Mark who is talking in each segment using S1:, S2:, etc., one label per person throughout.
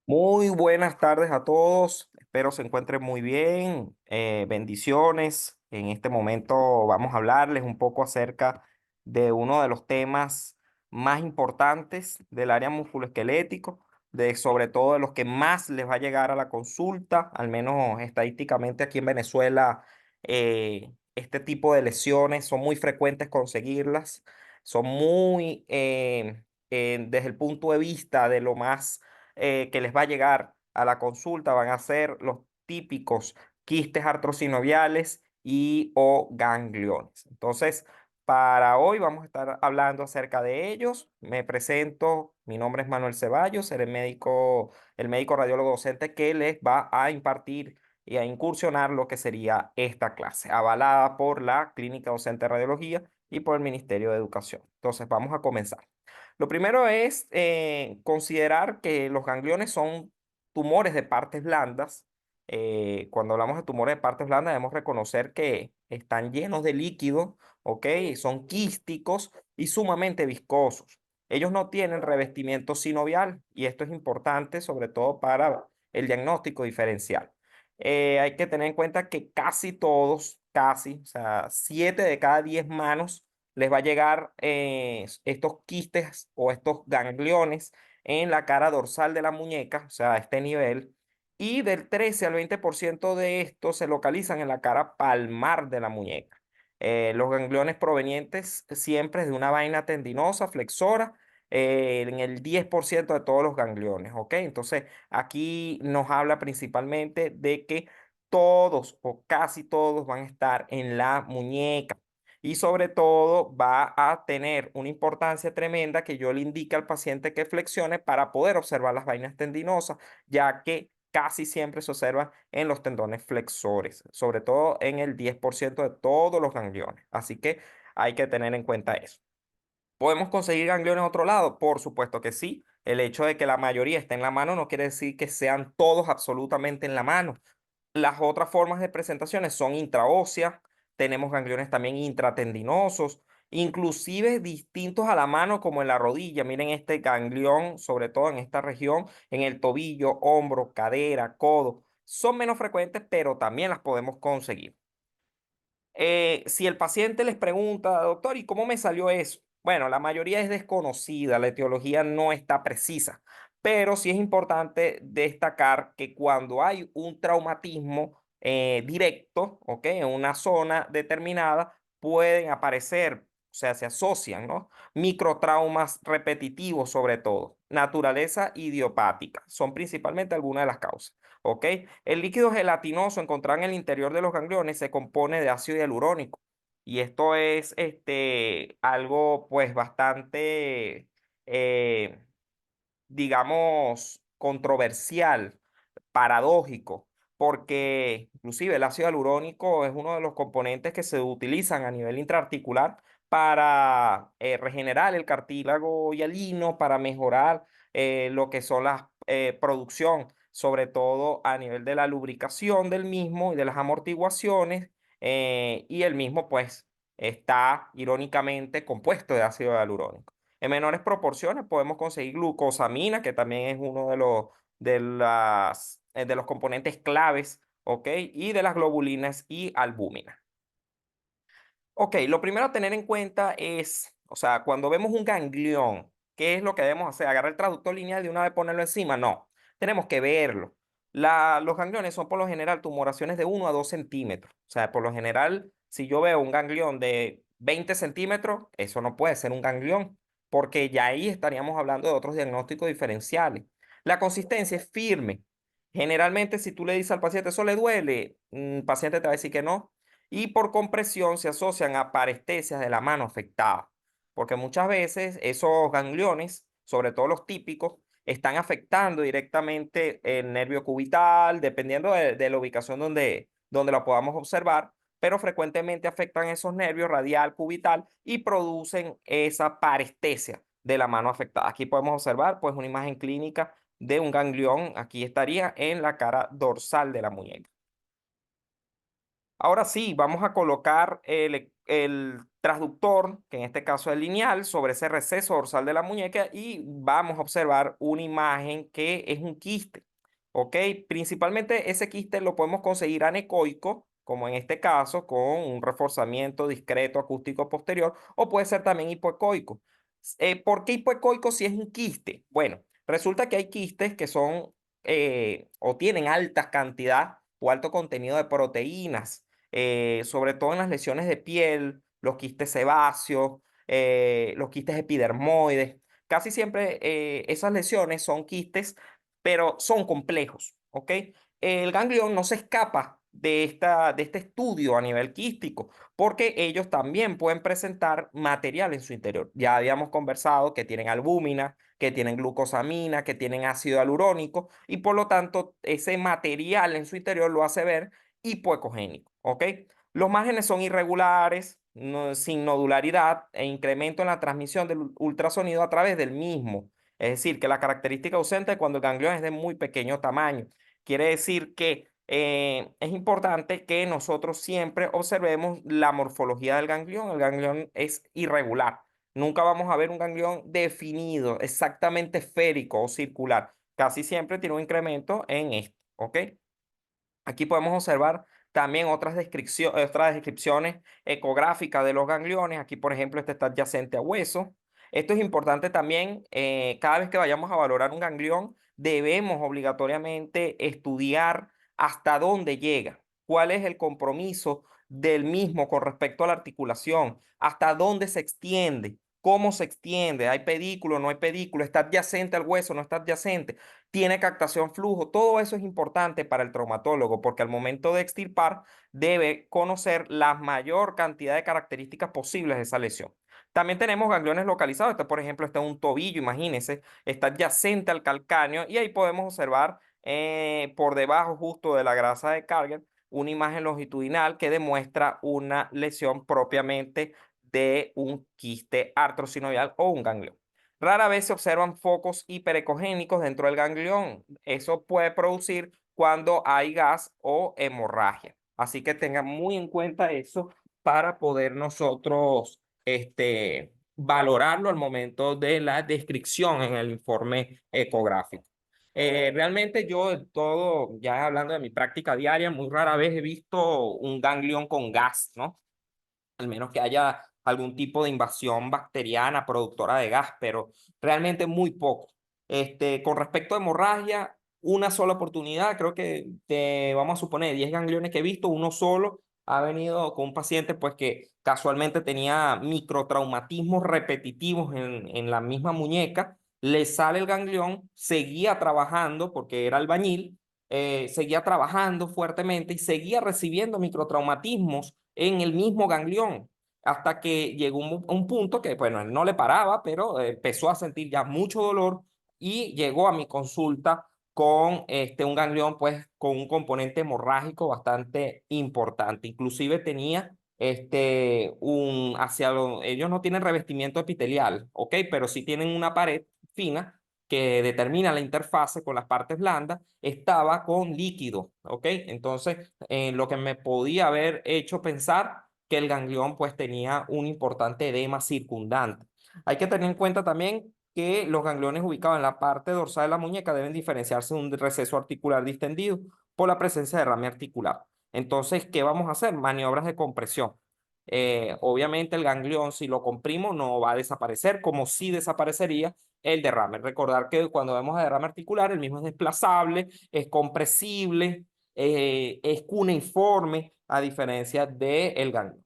S1: Muy buenas tardes a todos. Espero se encuentren muy bien. Bendiciones. En este momento vamos a hablarles un poco acerca de uno de los temas más importantes del área musculoesquelético, de sobre todo de los que más les va a llegar a la consulta, al menos estadísticamente aquí en Venezuela. Este tipo de lesiones son muy frecuentes conseguirlas, son muy, desde el punto de vista de lo más que les va a llegar a la consulta van a ser los típicos quistes artrosinoviales y o gangliones. Entonces, para hoy vamos a estar hablando acerca de ellos. Me presento, mi nombre es Manuel Ceballos, seré el médico radiólogo docente que les va a impartir y a incursionar lo que sería esta clase, avalada por la Clínica Docente de Radiología y por el Ministerio de Educación. Entonces, vamos a comenzar. Lo primero es considerar que los gangliones son tumores de partes blandas. Cuando hablamos de tumores de partes blandas, debemos reconocer que están llenos de líquido, ¿ok? Son quísticos y sumamente viscosos. Ellos no tienen revestimiento sinovial y esto es importante sobre todo para el diagnóstico diferencial. Hay que tener en cuenta que casi todos, casi, o sea, 7 de cada 10 manos les va a llegar estos quistes o estos gangliones en la cara dorsal de la muñeca, o sea, a este nivel, y del 13 al 20% de estos se localizan en la cara palmar de la muñeca. Los gangliones provenientes siempre de una vaina tendinosa, flexora, en el 10% de todos los gangliones, ¿ok? Entonces, aquí nos habla principalmente de que todos o casi todos van a estar en la muñeca y sobre todo va a tener una importancia tremenda que yo le indique al paciente que flexione para poder observar las vainas tendinosas, ya que casi siempre se observa en los tendones flexores, sobre todo en el 10% de todos los gangliones. Así que hay que tener en cuenta eso. ¿Podemos conseguir gangliones en otro lado? Por supuesto que sí. El hecho de que la mayoría esté en la mano no quiere decir que sean todos absolutamente en la mano. Las otras formas de presentaciones son intraóseas, tenemos gangliones también intratendinosos, inclusive distintos a la mano como en la rodilla. Miren este ganglión, sobre todo en esta región, en el tobillo, hombro, cadera, codo. Son menos frecuentes, pero también las podemos conseguir. Si el paciente les pregunta, doctor, ¿y cómo me salió eso? Bueno, la mayoría es desconocida, la etiología no está precisa, pero sí es importante destacar que cuando hay un traumatismo directo, ¿ok? En una zona determinada, pueden aparecer, o sea, se asocian, ¿no? Microtraumas repetitivos sobre todo, naturaleza idiopática, son principalmente algunas de las causas. ¿Ok? El líquido gelatinoso encontrado en el interior de los gangliones se compone de ácido hialurónico. Y esto es algo pues bastante, eh, digamos, controversial, paradójico, porque inclusive el ácido hialurónico es uno de los componentes que se utilizan a nivel intraarticular para regenerar el cartílago hialino, para mejorar lo que son las producción, sobre todo a nivel de la lubricación del mismo y de las amortiguaciones, y el mismo pues está irónicamente compuesto de ácido hialurónico. En menores proporciones podemos conseguir glucosamina, que también es uno de los componentes claves, ¿ok? Y de las globulinas y albúmina. Ok, lo primero a tener en cuenta es, o sea, cuando vemos un ganglión, ¿qué es lo que debemos hacer? ¿Agarrar el traductor lineal de una vez ponerlo encima? No, tenemos que verlo. Los gangliones son por lo general tumoraciones de 1 a 2 centímetros. O sea, por lo general, si yo veo un ganglión de 20 centímetros, eso no puede ser un ganglión, porque ya ahí estaríamos hablando de otros diagnósticos diferenciales. La consistencia es firme. Generalmente, si tú le dices al paciente, ¿eso le duele? El paciente te va a decir que no, y por compresión se asocian a parestesias de la mano afectada, porque muchas veces esos gangliones, sobre todo los típicos, están afectando directamente el nervio cubital, dependiendo de la ubicación donde lo podamos observar, pero frecuentemente afectan esos nervios radial, cubital y producen esa parestesia de la mano afectada. Aquí podemos observar pues una imagen clínica de un ganglión, aquí estaría en la cara dorsal de la muñeca. Ahora sí, vamos a colocar transductor, que en este caso es lineal, sobre ese receso dorsal de la muñeca y vamos a observar una imagen que es un quiste. ¿Ok? Principalmente ese quiste lo podemos conseguir anecoico, como en este caso, con un reforzamiento discreto acústico posterior, o puede ser también hipoecoico. ¿Por qué hipoecoico si es un quiste? Bueno, resulta que hay quistes que son o tienen alta cantidad o alto contenido de proteínas, sobre todo en las lesiones de piel, los quistes sebáceos, los quistes epidermoides. Casi siempre esas lesiones son quistes, pero son complejos, ¿ok? El ganglión no se escapa de este estudio a nivel quístico, porque ellos también pueden presentar material en su interior. Ya habíamos conversado que tienen albúmina, que tienen glucosamina, que tienen ácido hialurónico, y por lo tanto ese material en su interior lo hace ver hipoecogénico, ¿ok? Los márgenes son irregulares, sin nodularidad e incremento en la transmisión del ultrasonido a través del mismo. Es decir, que la característica ausente es cuando el ganglión es de muy pequeño tamaño. Quiere decir que es importante que nosotros siempre observemos la morfología del ganglión. El ganglión es irregular. Nunca vamos a ver un ganglión definido, exactamente esférico o circular. Casi siempre tiene un incremento en esto, ¿ok? Aquí podemos observar también otras descripciones ecográficas de los gangliones. Aquí, por ejemplo, este está adyacente a hueso. Esto es importante también. Cada vez que vayamos a valorar un ganglión, debemos obligatoriamente estudiar hasta dónde llega, cuál es el compromiso del mismo con respecto a la articulación, hasta dónde se extiende, cómo se extiende, hay pedículo, no hay pedículo, está adyacente al hueso, no está adyacente, tiene captación flujo. Todo eso es importante para el traumatólogo porque al momento de extirpar debe conocer la mayor cantidad de características posibles de esa lesión. También tenemos gangliones localizados. Este, por ejemplo, está en un tobillo, imagínense, está adyacente al calcáneo y ahí podemos observar por debajo justo de la grasa de Carger una imagen longitudinal que demuestra una lesión propiamente de un quiste artrosinovial o un ganglión. Rara vez se observan focos hiperecogénicos dentro del ganglión. Eso puede producir cuando hay gas o hemorragia. Así que tengan muy en cuenta eso para poder nosotros valorarlo al momento de la descripción en el informe ecográfico. Realmente yo todo, ya hablando de mi práctica diaria, muy rara vez he visto un ganglión con gas, ¿no? Al menos que haya algún tipo de invasión bacteriana productora de gas, pero realmente muy poco. Con respecto a hemorragia, una sola oportunidad, creo que vamos a suponer 10 gangliones que he visto, uno solo ha venido con un paciente pues que casualmente tenía microtraumatismos repetitivos en la misma muñeca, le sale el ganglión, seguía trabajando porque era albañil, seguía trabajando fuertemente y seguía recibiendo microtraumatismos en el mismo ganglión, hasta que llegó un punto que, bueno, él no le paraba, pero empezó a sentir ya mucho dolor y llegó a mi consulta con un ganglión, pues, con un componente hemorrágico bastante importante. Inclusive tenía ellos no tienen revestimiento epitelial, ¿ok? Pero sí tienen una pared fina que determina la interfase con las partes blandas, estaba con líquido, ¿ok? Entonces, lo que me podía haber hecho pensar que el ganglión pues tenía un importante edema circundante. Hay que tener en cuenta también que los gangliones ubicados en la parte dorsal de la muñeca deben diferenciarse de un receso articular distendido por la presencia de rame articular. Entonces, ¿qué vamos a hacer? Maniobras de compresión. Obviamente el ganglión, si lo comprimo, no va a desaparecer, como si desaparecería el derrame. Recordar que cuando vemos a derrame articular, el mismo es desplazable, es compresible, es cuneiforme, a diferencia del ganglio.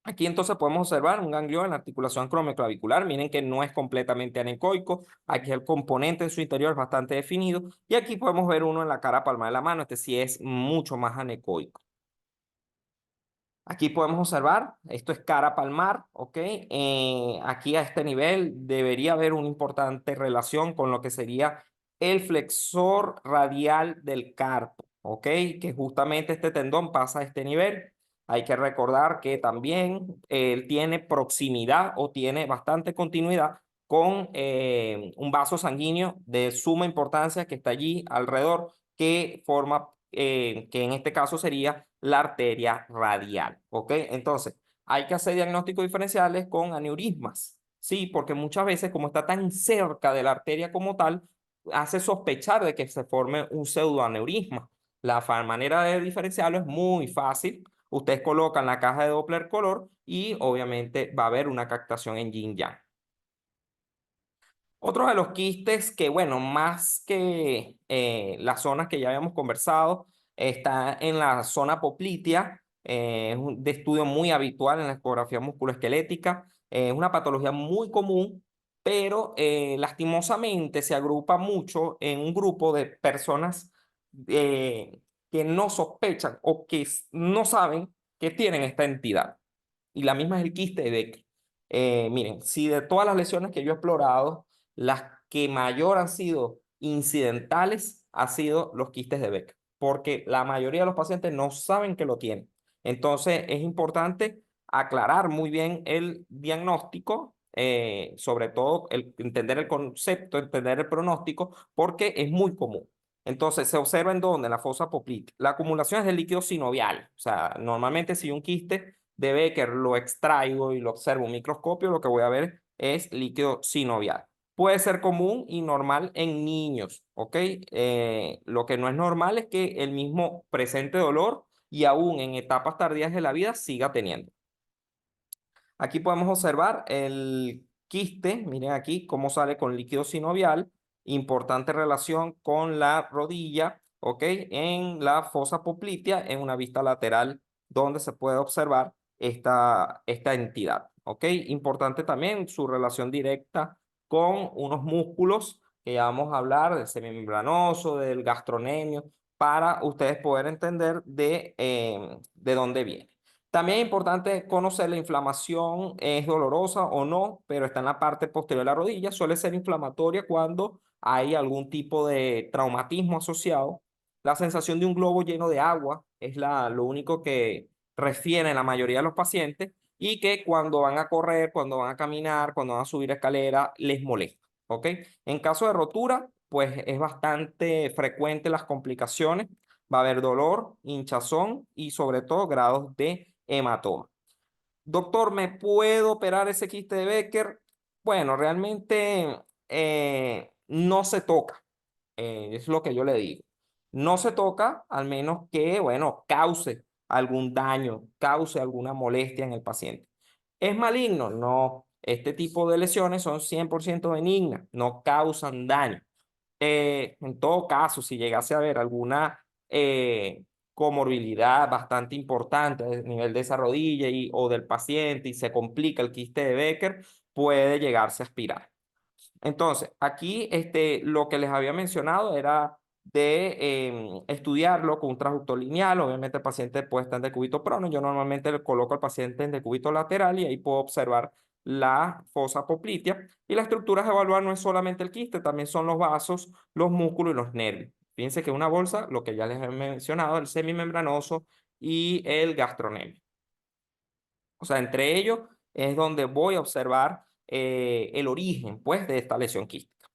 S1: Aquí entonces podemos observar un ganglio en la articulación acromioclavicular. Miren que no es completamente anecoico. Aquí el componente en su interior es bastante definido. Y aquí podemos ver uno en la cara palmar de la mano. Este sí es mucho más anecoico. Aquí podemos observar, esto es cara palmar, ¿ok? Aquí a este nivel debería haber una importante relación con lo que sería el flexor radial del carpo, ¿ok? Que justamente este tendón pasa a este nivel. Hay que recordar que también él tiene proximidad o tiene bastante continuidad con un vaso sanguíneo de suma importancia que está allí alrededor, que forma, que en este caso sería la arteria radial, ¿ok? Entonces, hay que hacer diagnósticos diferenciales con aneurismas, ¿sí? Porque muchas veces, como está tan cerca de la arteria como tal, hace sospechar de que se forme un pseudoaneurisma. Manera de diferenciarlo es muy fácil. Ustedes colocan la caja de Doppler color y obviamente va a haber una captación en yin-yang. Otro de los quistes que, bueno, más que las zonas que ya habíamos conversado, está en la zona poplitea, es de estudio muy habitual en la ecografía musculoesquelética, es una patología muy común, pero lastimosamente se agrupa mucho en un grupo de personas eh, que no sospechan o que no saben que tienen esta entidad. Y la misma es el quiste de Becker. Miren, si de todas las lesiones que yo he explorado, las que mayor han sido incidentales han sido los quistes de Becker, porque la mayoría de los pacientes no saben que lo tienen. Entonces, es importante aclarar muy bien el diagnóstico, sobre todo entender el concepto, entender el pronóstico, porque es muy común. Entonces, se observa en dónde, en la fosa poplítea. La acumulación es de líquido sinovial. O sea, normalmente si un quiste de Becker lo extraigo y lo observo en un microscopio, lo que voy a ver es líquido sinovial. Puede ser común y normal en niños, ¿ok? Lo que no es normal es que el mismo presente dolor y aún en etapas tardías de la vida siga teniendo. Aquí podemos observar el quiste, miren aquí cómo sale con líquido sinovial, importante relación con la rodilla, ¿ok? En la fosa poplitea, en una vista lateral donde se puede observar esta entidad, ¿ok? Importante también su relación directa con unos músculos que ya vamos a hablar del semimembranoso, del gastrocnemio, para ustedes poder entender de dónde viene. También es importante conocer la inflamación, es dolorosa o no, pero está en la parte posterior de la rodilla. Suele ser inflamatoria cuando hay algún tipo de traumatismo asociado. La sensación de un globo lleno de agua es lo único que refiere la mayoría de los pacientes y que cuando van a correr, cuando van a caminar, cuando van a subir escalera, les molesta. ¿Ok? En caso de rotura, pues es bastante frecuente las complicaciones. Va a haber dolor, hinchazón y sobre todo grados de hematoma. Doctor, ¿me puedo operar ese quiste de Becker? Bueno, realmente no se toca, es lo que yo le digo. No se toca al menos que, bueno, cause algún daño, cause alguna molestia en el paciente. ¿Es maligno? No. Este tipo de lesiones son 100% benignas, no causan daño. En todo caso, si llegase a haber alguna comorbilidad bastante importante a nivel de esa rodilla o del paciente y se complica el quiste de Becker, puede llegarse a aspirar. Entonces, aquí lo que les había mencionado era de estudiarlo con un transductor lineal. Obviamente el paciente puede estar en decúbito prono. Yo normalmente le coloco al paciente en decúbito lateral y ahí puedo observar la fosa poplitea. Y la estructura a evaluar no es solamente el quiste, también son los vasos, los músculos y los nervios. Fíjense que una bolsa, lo que ya les he mencionado, el semimembranoso y el gastrocnemio. O sea, entre ellos es donde voy a observar el origen, pues, de esta lesión quística.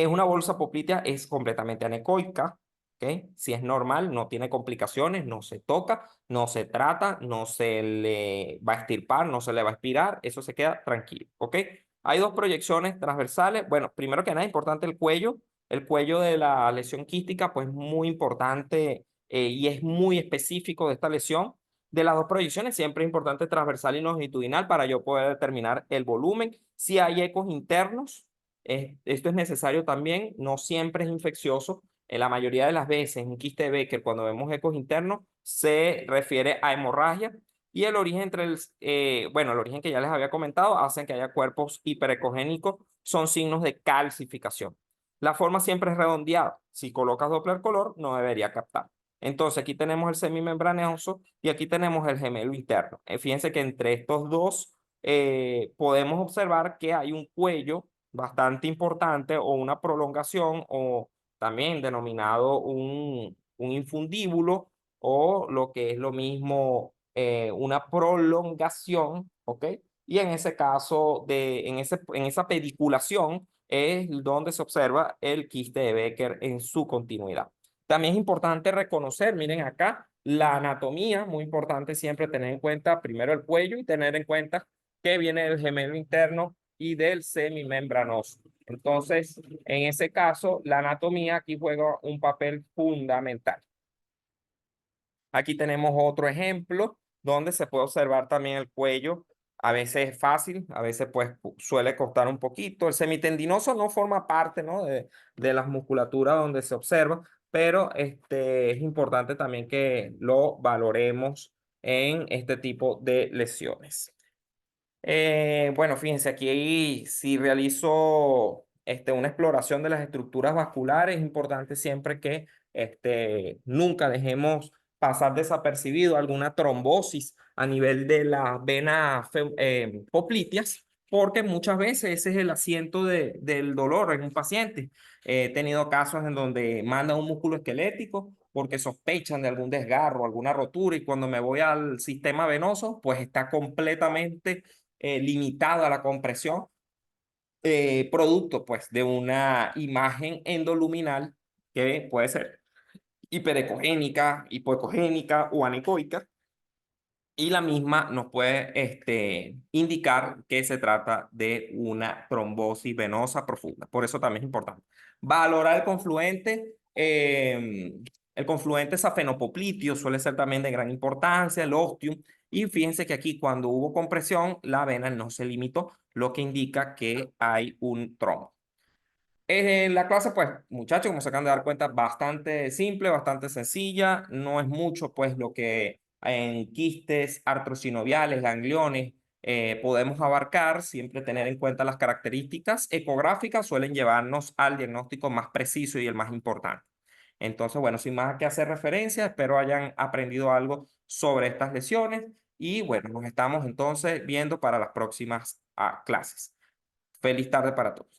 S1: Una bolsa poplitea es completamente anecoica, ¿ok? Si es normal, no tiene complicaciones, no se toca, no se trata, no se le va a extirpar, no se le va a expirar, eso se queda tranquilo, ¿ok? Hay dos proyecciones transversales. Bueno, primero que nada, importante el cuello. El cuello de la lesión quística, pues muy importante y es muy específico de esta lesión. De las dos proyecciones, siempre es importante transversal y longitudinal para yo poder determinar el volumen. Si hay ecos internos, esto es necesario también, no siempre es infeccioso. En la mayoría de las veces, en un quiste de Becker, cuando vemos ecos internos, se refiere a hemorragia. Y el origen bueno, el origen que ya les había comentado, hacen que haya cuerpos hiperecogénicos, son signos de calcificación. La forma siempre es redondeada. Si colocas Doppler color, no debería captar. Entonces, aquí tenemos el semimembranoso y aquí tenemos el gemelo interno. Fíjense que entre estos dos podemos observar que hay un cuello bastante importante o una prolongación o también denominado un infundíbulo o lo que es lo mismo una prolongación, ¿ok? Y en ese caso, en esa pediculación es donde se observa el quiste de Becker en su continuidad. También es importante reconocer, miren acá, La anatomía, muy importante siempre tener en cuenta primero el cuello y tener en cuenta que viene del gemelo interno y del semimembranoso. Entonces, en ese caso, la anatomía aquí juega un papel fundamental. Aquí tenemos otro ejemplo donde se puede observar también el cuello. A veces es fácil, a veces pues suele costar un poquito. El semitendinoso no forma parte, ¿no? de las musculaturas donde se observa, pero es importante también que lo valoremos en este tipo de lesiones. Bueno, fíjense, aquí si realizo una exploración de las estructuras vasculares, es importante siempre que nunca dejemos pasar desapercibido alguna trombosis a nivel de las venas popliteas, porque muchas veces ese es el asiento del dolor en un paciente. He tenido casos en donde mandan un músculo esquelético porque sospechan de algún desgarro, alguna rotura, y cuando me voy al sistema venoso, pues está completamente limitado a la compresión, producto pues de una imagen endoluminal que puede ser hiperecogénica, hipoecogénica o anecoica, y la misma nos puede indicar que se trata de una trombosis venosa profunda. Por eso también es importante valorar el confluente. El confluente safenopopliteo suele ser también de gran importancia, el ostium. Y fíjense que aquí cuando hubo compresión, la vena no se limitó, lo que indica que hay un trombo. La clase, pues, muchachos, como se acaban de dar cuenta, bastante simple, bastante sencilla. No es mucho, pues, lo que en quistes artrosinoviales, gangliones, podemos abarcar. Siempre tener en cuenta las características ecográficas suelen llevarnos al diagnóstico más preciso y el más importante. Entonces, bueno, sin más que hacer referencia, espero hayan aprendido algo sobre estas lesiones y, bueno, nos estamos entonces viendo para las próximas clases. Feliz tarde para todos.